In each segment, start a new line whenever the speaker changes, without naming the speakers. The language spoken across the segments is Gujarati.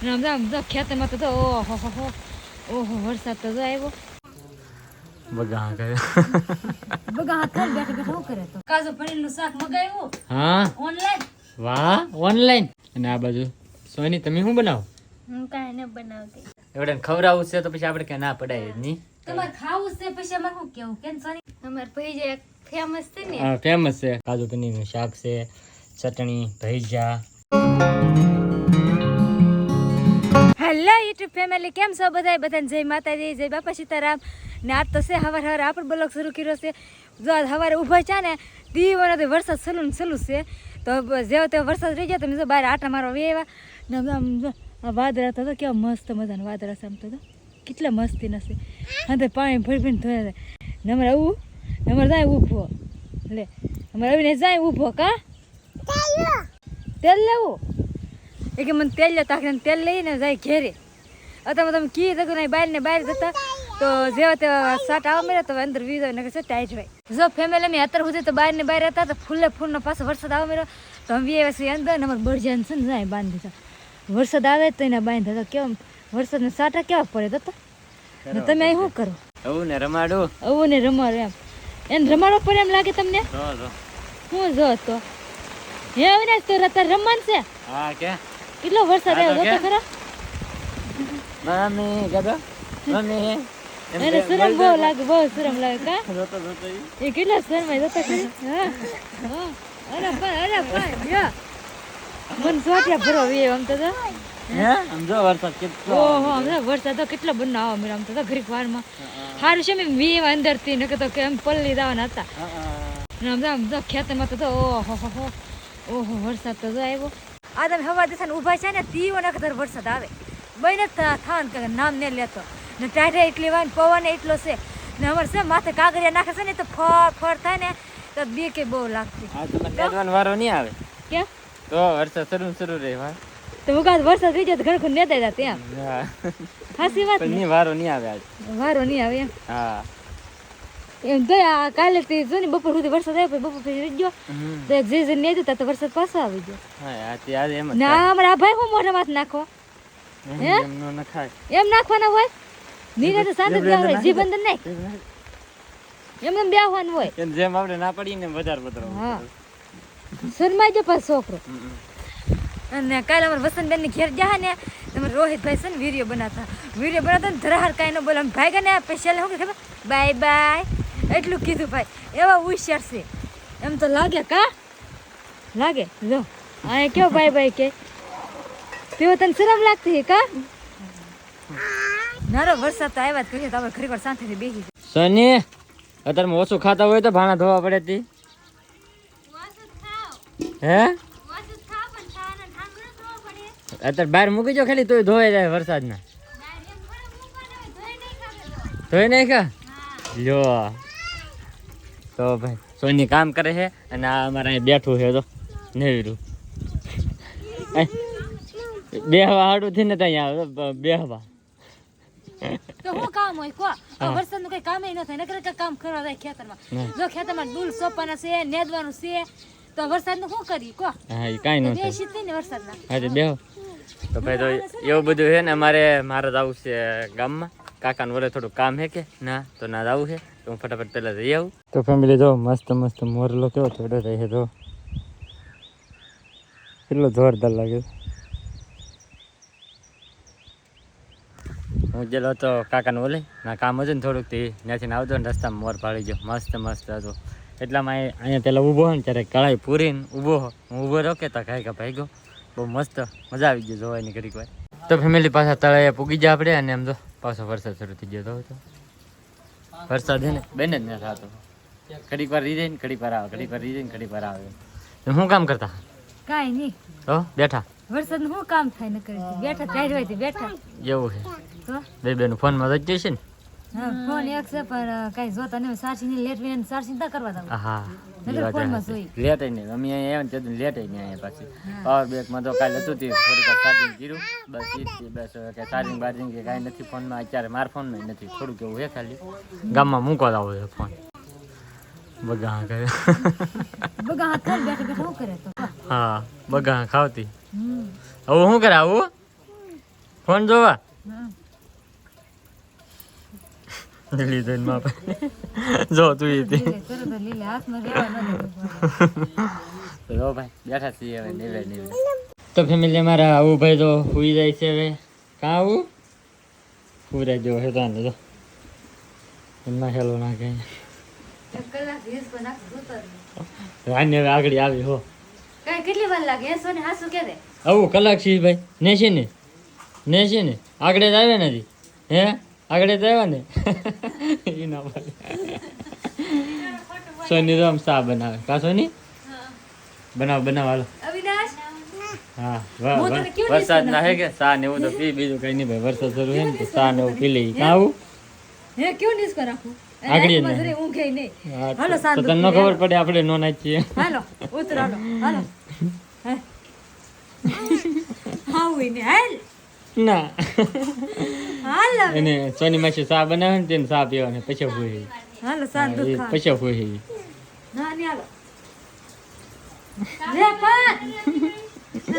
આમ આમ તો ખેતરમાં તો ઓહો હો ઓહો વરસાદ તો આવ્યો
બગા કરે
બગા હાથ બેઠા બેઠા શું કરે તો કાજુ પનીરનું શાક મગાવ્યું
હા
ઓનલાઈન
વાહ ઓનલાઈન અને આ બાજુ સોની તમે શું બનાવો
હું કાંઈ ન બનાવતી
એવડે ખવડાવવું છે તો પછી આપણે કે ના પડાય નહીં
તમારે ખાવું છે પછી અમારે શું કેવું કેમ સોની અમારે ભાઈ જે ફેમસ છે ને
હા ફેમસ છે કાજુ પનીરનું શાક છે ચટણી ભજીયા
હેલો યુટ્યુબ ફેમિલી કેમ છો બધાય બધાને જય માતાજી જય બાપા સીતારામ ને આજ તો છે હવાર હવાર આપણે બ્લોગ શરૂ કર્યો છે જો સવારે ઊભા છે ને દીવાનો તો વરસાદ સલું છે તો જેવો તેવો વરસાદ રહી જાય તમે જો બહાર આટા મારવા વેવા ને આમ આ વાદળા તો કેવા મસ્ત મજાના વાદળા છે આમ તો કેટલા મસ્તી નથી હા પાણી ભરી ભરીને ધોયા ને અમારે આવું અમારે જાય ઊભો લે અમારે આવીને જાય ઊભો કા તેલ લેવું એ કે મને તેલ લે તાકીને તેલ લઈને જાય ઘેરે અત્યારે તમે કી દગું નહીં બહાર ને બહાર જતા તો જેવા તેવા સાટ આવવા મળે તો અંદર વીજો ને કે ટાઈટ હોય જો ફેમિલી મેં અત્યારે સુધી તો બહાર ને બહાર હતા તો ફૂલનો પાછો વરસાદ આવવા મળ્યો તો અમે એવા છીએ અંદર ને અમારે બળજાન છે ને જાય બાંધી દીધા વરસાદ આવે તો એને બાંધી દીધા કેમ વરસાદને સાટા કેવા પડે તો ને તમે અહીં શું કરો
આવું ને રમાડું
આવું ને રમાડો એમ એને રમાડવો પડે એમ લાગે તમને હું જો તો હે અવિનાશ તો રમવાનું છે
હા કે
કેટલો વરસાદ આવ્યો તો ખરા
મમ્મી ગદો મમ્મી
એને શરમ બહુ લાગે કા એ કેટલા શરમાય જતા ખરી હા હા અરે પણ યો મન સોટિયા ભરો વે આમ તો
હે સમજો વરસાદ કેટલો
ઓહો હમણાં વરસાદ તો કેટલો બનાવવા મળ્યો આમ તો ઘડીક વારમાં સારું છે મેં વીવ અંદરથી નકે તો કેમ પલ્લી દાવાના હતા આમ તો ખેતરમાં તો ઓહો હો ઓહો વરસાદ તો આવ્યો આ તમે હવા દિશા ઊભા છે ને તીવો નકર વરસાદ આવે બને થાન કે નામ ને લેતો ને ટાઢા એટલી વાન પવન એટલો છે ને અમારે છે માથે કાગરિયા નાખે છે ને તો ફર થાય ને તો બે કે બહુ લાગતી
આ તો મેદવાન વારો નહીં આવે
કેમ
તો વરસાદ શરૂ રહે ભાઈ
તો મુકાદ વરસાદ થઈ જાય તો ઘર ને દેતા ત્યાં હાસી વાત
પણ વારો નહીં આવે આજ
વારો નહીં આવે એમ
હા
એમ તો કાલે થી જો ને બપોર સુધી વરસાદ આવ્યો બપોર પછી રહી ગયો તો એક જે ને જતા તો વરસાદ પાછો આવી ગયો
હા તે આજ એમ
ના અમારા ભાઈ હું મોઢા માથ નાખો હે
એમ નો નખાય
એમ નાખવાના હોય નીરે તો સાંજ જ હોય જીવન નહીં એમ બેહવાનું હોય
એમ જેમ આપણે ના પડી ને વધારે
હા શરમાઈ જો પાછો છોકરો અને કાલે અમારે વસંતબેન ની ઘેર જા ને તમારે રોહિતભાઈ છે ને વિડીયો બનાવતા ને ધરાહાર કાંઈ ન બોલે આમ ભાઈ ગયા ને સ્પેશિયલ શું ખબર બાય બાય એટલું કીધું ભાઈ એવા હોશિયાર છે એમ તો લાગે કા લાગે જો આ કેવો બાય બાય કે તેઓ તને શરમ લાગતી કા નારો વરસાદ તો આવ્યા જ કરીએ તો આપણે ખરેખર શાંતિથી બેસી
સની અત્યારે ઓછું ખાતા હોય તો ભાણા ધોવા પડે તી હે અત્યારે બહાર મૂકી જો ખાલી તોય ધોવાઈ જાય વરસાદ ના ધોઈ નહીં કા લ્યો તો ભાઈ સોની કામ કરે છે અને આ અમારે અહીં બેઠું છે તો નેવીરું બેહવા હાડું થી ને ત્યાં બેહવા
તો હું કામ હોય કો વરસાદ નું કઈ કામ ન થાય નકર કઈ કામ કરવા જાય ખેતરમાં જો ખેતરમાં ડૂલ સોપાના છે નેદવાનું છે તો વરસાદ નું શું કરી કો
હા એ કાંઈ ન થાય
બેસી જ ને વરસાદ ના
હા બેહો તો ભાઈ તો એવું બધું છે ને મારે જવું છે ગામમાં કાકાનું વડે થોડું કામ છે કે ના તો ના જવું છે તો હું ફટાફટ પહેલા જઈ આવું તો ફેમિલી જો મસ્ત મોરલો કેવો થોડો થાય છે તો કેટલો જોરદાર લાગે હું ગયેલો હતો કાકાનું ઓલે ના કામ હતું ને થોડુંક તે ત્યાંથી આવતો ને રસ્તામાં મોર પાડી ગયો મસ્ત હતો એટલામાં અહીંયા પેલા ઊભો હોય ને ત્યારે કળાઈ પૂરીને ઊભો હું ઊભો રોકે તો કાંઈ ભાઈ ગયો બહુ મસ્ત મજા આવી ગઈ જોવાની ઘડીક વાર તો ફેમિલી પાછા તળાએ પૂગી જાય આપણે અને એમ તો પાછો વરસાદ શરૂ થઈ ગયો તો વરસાદ છે ને બેન જ ન થતો ઘડીક વાર રહી જાય ને ઘડીક વાર આવે ઘડીક વાર રહી જાય ને ઘડીક વાર આવે શું કામ કરતા
કાંઈ નહીં
તો બેઠા
વરસાદ નું શું કામ થાય ન કરી બેઠા ચાર હોય બેઠા
એવું છે
તો
બેનું ફોનમાં જ જશે ને
હા ફોન એક છે પણ કઈ જોતા નહીં સારસી ની લેટ વિના સારસી તા કરવા દઉં
હા
ફોનમાં જોઈ
લેટ નહીં અમે અહીંયા આવ્યા ને લેટ નહીં અહીંયા પાછી પાવર બેંકમાં તો કાલે હતું થોડીક ચાર્જિંગ કર્યું બસ કે ચાર્જિંગ બાર્જિંગ કે કાંઈ નથી ફોનમાં અત્યારે મારા ફોનમાં નથી થોડુંક એવું છે ખાલી ગામમાં મૂકવા આવો છે ફોન બગા કરે
બગા હાથ બેઠા બેઠા શું કરે તો
હા બગા ખાવતી હવે શું કરે આવું ફોન જોવા
હા.
લીધો ને માપ જો તું ઈ તે.
લીલે, તરત જ લીલે, હાથમાં રહેવા ન દેતો.
તો જો ભાઈ બેઠા છીએ હવે નીવે. તો ફેમિલી અમારા આવું ભાઈ તો સુઈ જાય છે હવે. કાં આવું પૂરા જો હે તાને જો એમાં હેલો નાખે.
એક કલાક હેસ પર નાખો, જોતો જ નહીં.
રાની હવે આગળ આવી હો.
કાંઈ કેટલી વાર લાગે હેસો ને હાસુ કે દે.
આવું કલાક છે ભાઈ ને છે ને આગળ જ આવે નથી હે આગળ જ આવ્યા ને એ ના બોલે. સોની તો આમ ચા બનાવે કા સોની બનાવ હાલો.
અવિનાશ,
હા
હું તને કેવું
વરસાદ
ડીશ
ના હે કે ચા ને એવું તો પી બીજું કઈ નહીં ભાઈ વરસાદ શરૂ છે ને તો ચા ને એવું પી લઈ કાં આવું
હે કેવું ડિસ્કો રાખું?
આગળ જ
રાતમાં
ને.
જરી ઊંઘે નહીં.
હા,
હાલો,
તો
સાંજ
તને ન ખબર પડે આપણે નો નાચીએ.
હાલો ઉતર હાલો હાલો હે. હાઉ ને હાલ
ના
હાલ હવે.
એને સોની માસી ચા બનાવે ને તેને ચા પીવા ને પછી હોય
હાલો સાંજ દૂધ ખા.
પછી હોય
ના ની હાલો લે પણ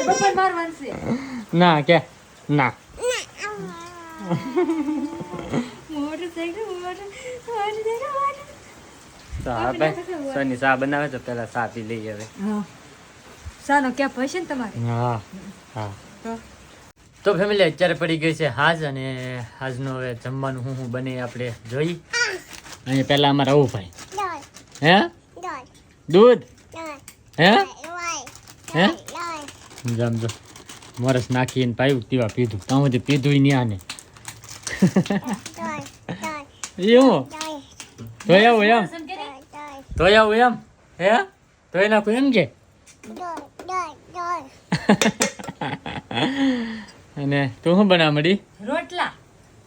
બપોર મારવાનું છે.
ના કે ના
મોટરસાઇકલ
તો હા ભાઈ સોની ચા બનાવે તો પેલા ચા પી લઈએ હવે.
હા સાનો ક્યાં હશે ને તમારે
હા હા
તો
તો ફેમિલી અત્યારે પડી ગઈ છે હાજ અને હાજનું હવે જમવાનું હું બને આપણે જોઈ. અને પહેલા અમારે આવું ભાઈ હે દૂધ હે હે સમજો મોરસ નાખીને પાયું તેવા પીધું ત્યાં સુધી પીધું નહીં આને એવું ધોઈ આવું એમ ધોઈ આવું એમ હે ધોઈ નાખું એમ કે અને તું શું બનાવવા મળી
રોટલા.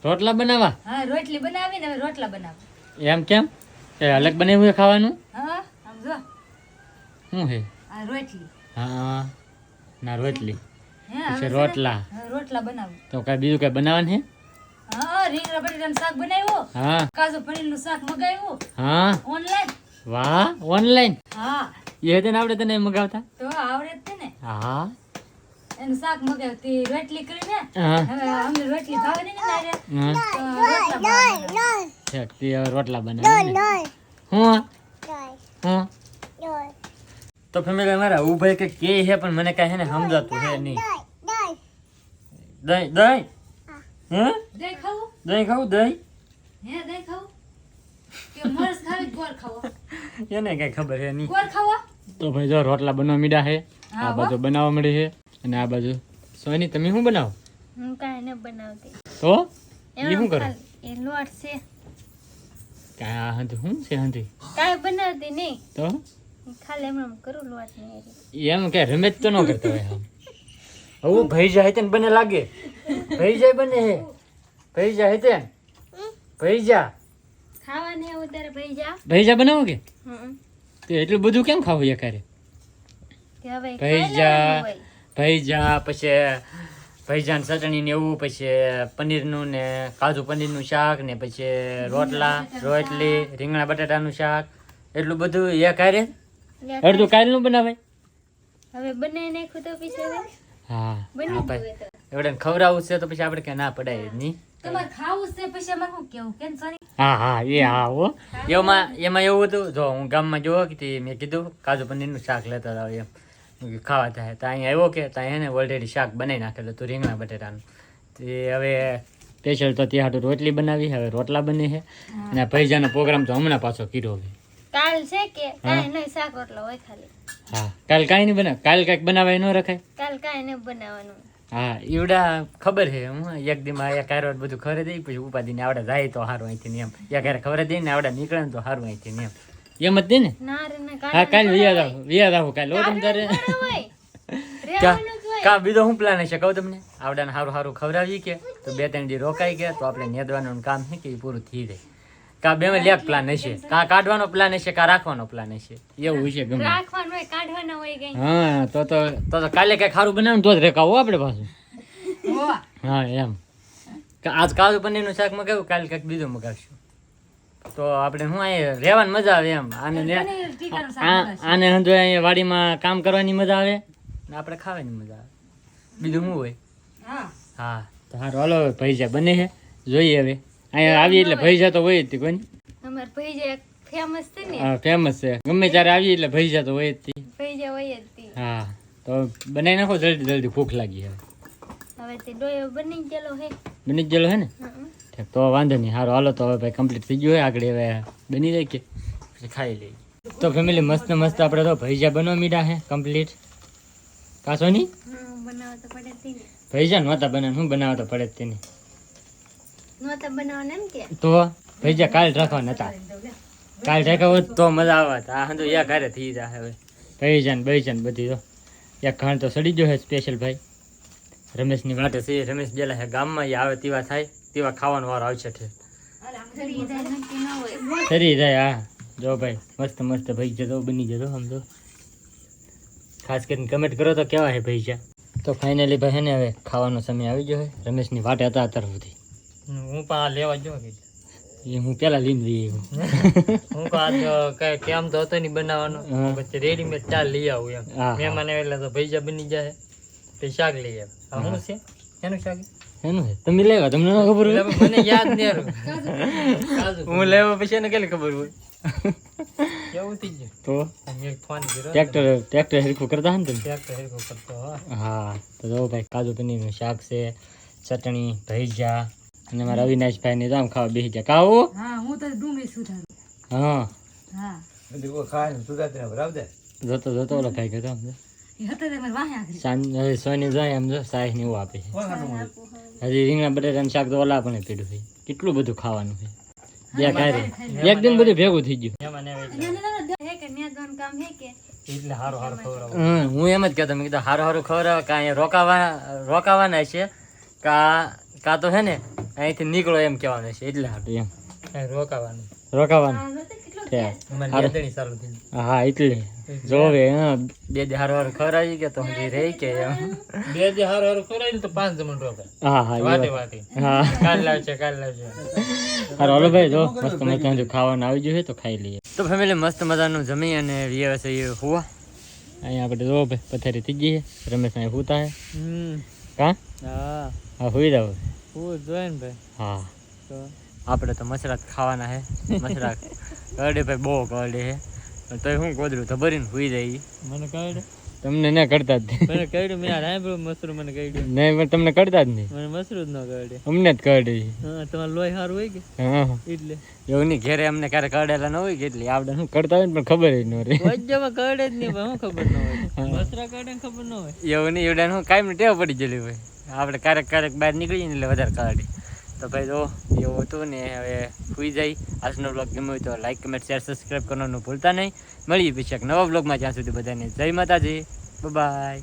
રોટલા બનાવવા
હા રોટલી બનાવીને હવે રોટલા બનાવ.
એમ કેમ એ અલગ બનાવ્યું છે ખાવાનું
હા આમ જો
શું છે
આ રોટલી
હા ના રોટલી
હે
પછી
હવે
રોટલા
હવે રોટલા બનાવું.
તો કાંઈ બીજું કાંઈ બનાવવાનું છે
હા રીંગણા બટેટાનું શાક બનાવ્યું,
હા
કાજુ પનીરનું શાક મગાવ્યું
હા
ઓનલાઈન.
વાહ ઓનલાઈન
હા
એ તેને આપણે તને મગાવતા
તો આવડે જ છે ને
હા
એનું શાક મગાવ્યું તે રોટલી કરીને
હા
હવે અમને રોટલી ભાવે નહીં ને નારે.
હા
તો રોટલા બનાવ્યા.
ઠીક, તે હવે રોટલા બનાવે ને. હું તો ફેમિલી અમારા ઉભાઈ કે છે પણ મને કાંઈ છે ને સમજાતું છે નહીં. દહીં દહીં હે
દહીં ખાવું?
દહીં ખાવું દહીં
હે દહીં ખાવું કે મરસ ખાવી કે ગોળ ખાવો?
એને કઈ ખબર છે નહીં.
ગોળ ખાવો?
તો ભાઈ જો રોટલા બનવા મીડા છે
હા,
આ બાજુ બનાવવા મળી છે અને આ બાજુ સોની તમે શું બનાવો
હું કાંઈ ન બનાવતી.
તો એ શું કરો
એ લોટ છે,
કાંઈ આ હંધી શું છે હંધી
કાંઈ બનાવતી નહીં.
તો
ખાલી એમ કરું લોટ નહીં.
એમ કે રમેશ તો ન કરતો હોય આમ હવે ભાઈ જાય તેને બને લાગે ભાઈ જાય બને હે ભાઈ જાય તે ભાઈ જા
ખાવાની આવું ત્યારે ભાઈ જા.
ભૈજા બનાવો કે
હમ.
તો એટલું બધું કેમ ખાવું એકારે
તે હવે ખાઈ
ભૈજા
લેવાનું હોય.
ભૈજા પછી ભૈજાની ચટણી ને એવું પછી પનીરનું ને કાજુ પનીરનું શાક ને પછી રોટલા રોટલી રીંગણા બટાટાનું શાક એટલું બધું એકારે અડધું કાલનું બનાવાય
હવે બનાવી નાખ્યું તો પછી હવે
હા
બની
હા
ગયું
ભાઈ
હોય તો.
એવડે ખવડાવવું છે તો પછી આપણે કે ના પડાય જ નહીં
તમારે ખાવું છે પછી અમારે શું કેવું કેમ સોની?
હા હા એ હા હો એમાં એવું હતું જો હું ગામમાં જોવો કે તે મેં કીધું કાજુ પનીરનું શાક લેતા હતા એમ મેં કીધું ખાવા થાય તો અહીંયા આવ્યો કે ત્યાં એને ઓલરેડી શાક બનાવી નાખેલું હતું રીંગણા બટેટાનું તે હવે સ્પેશિયલ તો ત્યાં હાટું રોટલી બનાવી હવે રોટલા બને છે અને પૈસાનો પ્રોગ્રામ તો હમણાં પાછો કર્યો હવે
કાલ છે કે કાંઈ નહીં, શાક રોટલો હોય ખાલી.
હા કાલ કાંઈ નહીં બનાવે કાલ કાંઈક બનાવાય ન રખાય
કાલ કાંઈ નહીં બનાવવાનું.
હા ઈવડા ખબર છે હું એક દીમાં એક કારો બધું ખરે દઈ પછી ઉપાધિને આવડે જાય તો સારું અહીંથી ને એમ એક હારે ખબર દઈ ને આવડે નીકળે ને તો સારું અહીંથી ને એમ એમ જ દે ને
ના રે ના,
હા કાલ
કાઢવાનું
વિયાદ આવું કાલ હો તમ તારે
હોય. રહેવાનું જ હોય.
કા બીજો શું પ્લાન હશે કહું તમને આવડાને સારું સારું ખવડાવી કે તો 2-3 દી રોકાઈ ગયા તો આપણે નેદવાનું કામ છે કે એ પૂરું થઈ જાય કા બેમાં લેક પ્લાન હશે કા કાઢવાનો પ્લાન હશે કા રાખવાનો પ્લાન હશે એવું છે ગમે
રાખવાનું હોય, કાઢવાના હોય કઈ.
હા તો કાલે કઈ ખારું બનાવું તો જ રેખાવો આપણે પાછું
હોવા.
હા એમ આજ કાજુ પનીરનું શાક મગાવ્યું કાલે કંઈક બીજું મગાવશું તો આપણે શું અહીંયા રહેવાની મજા આવે એમ આને
પનીર ટીકાનું શાક બનાવશું.
આને હંધો અહીંયા વાડીમાં કામ કરવાની મજા આવે ને આપણે ખાવાની મજા આવે બીજું શું હોય
હા
હા તો હારું હાલો હવે ભૈજા બને છે જોઈએ હવે અહીંયા આવી એટલે ભૈજા તો હોય જ તે કોઈ
અમાર ભૈજા ફેમસ છે ને
હા ફેમસ છે ગમે ત્યારે આવી એટલે ભૈજા તો હોય જ તે
ભૈજા હોય જ તી.
હા તો બનાવી નાખો જલ્દી જલ્દી ભૂખ લાગી હવે
હવે તે ડોયો બની ગયેલો હે
બની જ ગયેલો હે ને
હં.
ઠીક, તો વાંધો નહીં સારું હાલો તો હવે ભાઈ કમ્પ્લીટ થઈ ગયું હોય આગળ હવે બની જાય કે પછી ખાઈ લઈએ તો ફેમિલી મસ્ત મસ્ત આપણે તો ભૈજા બનવા મીડા હે કમ્પ્લીટ કાસો નહીં
બનાવવા તો પડે તી ને
ભૈજા નહોતા બને શું બનાવવા તો પડે જ તેને
નહોતા બનાવવાના એમ કે
તો ભૈજા કાલ રાખવાના હતા કાલ રાખ્યા હોત તો મજા આવત આ હંધો યા ઘરે થઈ જાય હવે ભૈજાન બૈજાન બધી તો એક ખાણ તો સડી ગયો છે સ્પેશિયલ ભાઈ રમેશની વાટે છે રમેશ ગયેલા છે ગામમાં એ આવે તેવા થાય તેવા ખાવાનો વાર આવશે છે
ફરી જાય નક્કી ન હોય
સરી જાય હા જો ભાઈ મસ્ત મસ્ત ભૈજા તો બની જતો આમ તો ખાસ કરીને કમેન્ટ કરો તો કેવા છે ભૈજા તો ફાઇનલી ભાઈ હે ને હવે ખાવાનો સમય આવી ગયો છે રમેશની વાટે હતા અત્યાર સુધી
હું પણ આ લેવા જો
એ હું પેલા લઈને જઈ
હું તો આજ કઈ કેમ તો હતો નહીં બનાવવાનો
હા.
પછી રેડીમેડ ચાલ લઈ આવું એમ
હા, હા.
મહેમાન આવે એટલે તો ભૈજા બની જાય પછી શાક લઈ આવે આ
હા.
શું છે એનું શાક
એનું છે તમે લેવા તમને ન ખબર હોય
એટલે મને યાદ નહીં આવ્યું
હું લેવા પછી એને કેટલી ખબર હોય
કેવું થઈ ગયું
તો
મેં ફોન કર્યો
ટ્રેક્ટર હરખું કરતા હે ને તમે
ટ્રેક્ટર હેરકો કરતો હા
હા તો જો ભાઈ કાજુ પનીરનું શાક છે ચટણી ભૈજા અને મારા અવિનાશભાઈ ને જામ ખાવા બેસી ગયા કાવો
હા હું તો ડુંગળી સુધારું
હા
હા
જોતો જોતો ઓલો ભાઈ ગયો આમ જો.
એ હતા તે મારે વાહે આખરી
સાંજ હવે સોની જાય આમ જો સાહેબ ને એવું આપે છે હજી રીંગણા બટાટાનું શાક તો ઓલા પણ પીડ્યું છે કેટલું બધું ખાવાનું છે બે કારે એકદમ બધું ભેગું થઈ ગયું
મહેમાન આવે એટલે
હે કે ન્યાદવાનું કામ હે કે
એટલે હારું હારું ખવડાવું
હું એમ જ કહેતો મેં કીધું હારું હારું ખબર કાં અહીંયા રોકાવાના છે કાં તો છે ને અહીંથી નીકળો એમ કહેવાનું છે એટલે હાટું એમ
કઈ રોકાવાનું
રોકાવાનું છે.
અમારી
હારું.
લેદણી ચાલુ થઈ ગઈ.
હા એટલે જોવે હા બે દી હારું હારું ખવડાવી કે તો હજી રહી કે એમ
બે દી હારું હારું ખવડાવી ને તો 5 જમણ રોકાય
હા હા એ
વાતે
વાત.
વાતે
હા
કાલ લાવશે
હારું હાલો ભાઈ જો મસ્ત મજાનું ખાવાનું આવી ગયું છે તો ખાઈ લઈએ તો ફેમિલી મસ્ત મજાનું જમી અને રિયા છે એ હુવા અહીંયા આપણે જો ભાઈ પથારી થઈ ગઈ છે રમેશ અહીં હુતા હે કાં
હા
હા હુઈ જાવ
હું જોઈ ને ભાઈ
હા
તો
આપણે તો મસરાત ખાવાના હે મસરાત કરડે ભાઈ બહુ કરડે હે પણ તોય હું કોદરું તો ભરીને હુઈ જાય
મને કઈડે
તમને ના કરતા જ
મને કઈડે મેં સાંભળ્યું મસરું મને કઈડે
નહીં પણ તમને કરતા જ નહીં
મને મસરું જ ન કઈડે
અમને જ કરડે છે.
હા તમારે લોહી સારું હોય કે
હા
એટલે
એવું નહીં ઘેરે અમને ક્યારે કરડેલા ન હોય કે એટલે આપણે શું કરતા હોય ને પણ ખબર જ ન રહે
વજ્જામાં કઈડે જ નહીં ભાઈ શું ખબર ન હોય મસરા કઈડે ને ખબર ન હોય
એવું નહીં એવડા હું કાંઈ ટેવ પડી ગયેલી હોય આપણે ક્યારેક બહાર નીકળીએ ને એટલે વધારે કાઢી તો ભાઈ જો એવું હતું ને હવે સુઈ જાય આજનો બ્લોગ ગમ્યો હોય તો લાઈક કમેન્ટ શેર સબસ્ક્રાઈબ કરવાનું ભૂલતા નહીં મળીએ પછી એક નવા બ્લોગમાં જ્યાં સુધી બધાને જય માતાજી બાય